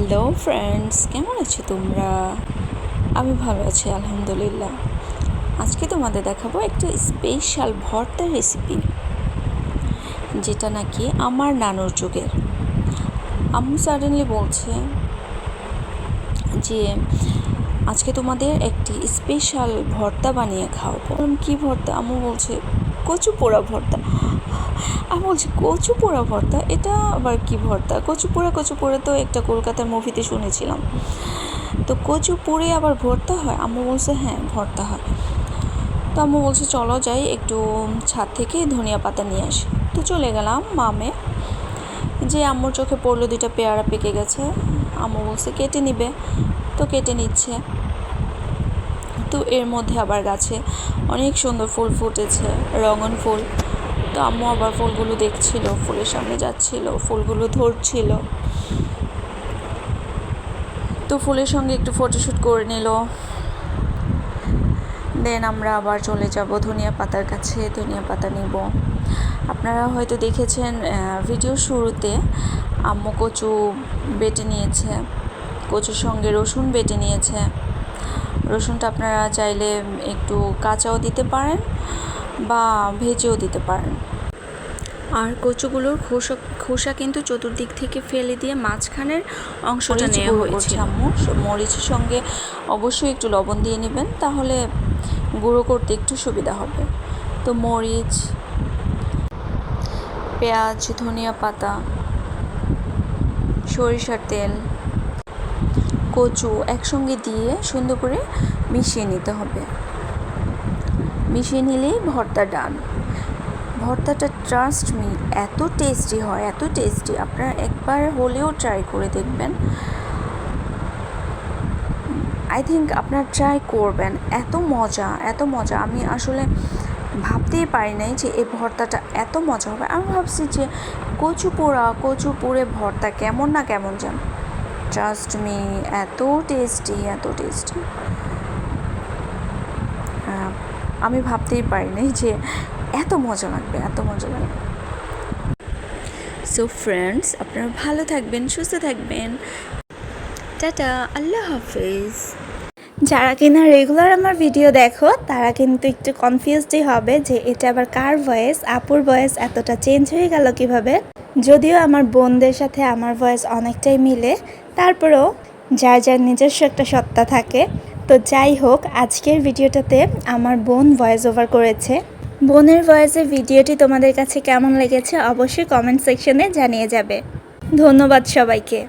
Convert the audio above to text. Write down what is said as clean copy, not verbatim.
Hello friends, কেমন আছো তোমরা? আমি ভালো আছি আলহামদুলিল্লাহ। আজকে তোমাদের দেখাবো একটা স্পেশাল ভর্তা রেসিপি, যেটা নাকি আমার নানুর যুগের। আম্মু সাডেনলি বলছে যে আজকে তোমাদের একটি স্পেশাল ভর্তা বানিয়ে খাওয়াবো। কী ভর্তা? আম্মু বলছে কচু পোড়া ভর্তা। আমি বলছি কচু পোড়া ভর্তা, এটা আবার কি ভর্তা? কচু পোড়া তো একটা কলকাতার মুভিতে শুনেছিলাম। তো কচু পুড়ে আবার ভর্তা হয়? আম্মু বলছে হ্যাঁ, ভর্তা হয়। তো আম্মু বলছে চলো যাই, একটু ছাদ থেকে ধনিয়া পাতা নিয়ে আসি। তো চলে গেলাম মামে, যে আম্মুর চোখে পড়লো 2টা পেয়ারা পেকে গেছে। আম্মু বলছে কেটে নিবে, তো কেটে নিচ্ছে। তো এর মধ্যে আবার গাছে অনেক সুন্দর ফুল ফুটেছে, রঙন ফুল। তো আম্মু আবার ফুলগুলো দেখছিল, ফুলের সামনে যাচ্ছিল, ফুলগুলো ধরছিল। তো ফুলের সঙ্গে একটু ফটোশ্যুট করে নিল। দেন আমরা আবার চলে যাব ধনিয়া পাতার কাছে, ধনিয়া পাতা নিব। আপনারা হয়তো দেখেছেন ভিডিওর শুরুতে আম্মু কচু বেটে নিয়েছে, কচুর সঙ্গে রসুন বেটে নিয়েছে। রসুনটা আপনারা চাইলে একটু কাঁচাও দিতে পারেন বা ভেজেও দিতে পারেন। আর কচুগুলোর খোসা কিন্তু চতুর্দিক থেকে ফেলে দিয়ে মাঝখানের অংশটা নেওয়া হয়েছে। আম্মু মরিচের সঙ্গে অবশ্যই একটু লবণ দিয়ে নেবেন, তাহলে গুঁড়ো করতে একটু সুবিধা হবে। তো মরিচ, পেঁয়াজ, ধনিয়া পাতা, সরিষার তেল, কচু একসঙ্গে দিয়ে সুন্দর করে মিশিয়ে নিতে হবে। মিশিয়ে নিলেই ভর্তা ডান। ভর্তাটা ট্রাস্ট মি এত টেস্টি হয়, এত টেস্টি, আপনারা একবার হলেও ট্রাই করে দেখবেন। আই থিঙ্ক আপনারা ট্রাই করবেন। এত মজা, এত মজা। আমি আসলে ভাবতেই পারি নাই যে এই ভর্তাটা এত মজা হবে। আমি ভাবছি যে কচু পুড়ে ভর্তা কেমন না কেমন যেন। ট্রাস্ট মি, এত টেস্টি, এত টেস্টি। আমি ভাবতেই পারি নাই যে এত মজা লাগবে, এত মজা লাগবে। সো ফ্রেন্ডস, আপনারা ভালো থাকবেন, সুস্থ থাকবেন। টাটা, আল্লাহ হাফেজ। যারা কিনা রেগুলার আমার ভিডিও দেখো তারা কিন্তু একটু কনফিউজডই হবে যে এটা আবার কার ভয়েস, আপুর ভয়েস এতটা চেঞ্জ হয়ে গেল কিভাবে। যদিও আমার বোনদের সাথে আমার ভয়েস অনেকটাই মিলে, তারপরেও যার যার নিজস্ব একটা সত্তা থাকে। তো যাই হোক, আজকের ভিডিওটাতে আমার বোন ভয়েস ওভার করেছে। বোনের ভয়েসের ভিডিওটি তোমাদের কাছে কেমন লেগেছে অবশ্যই কমেন্ট সেকশনে জানিয়ে যাবে। ধন্যবাদ সবাইকে।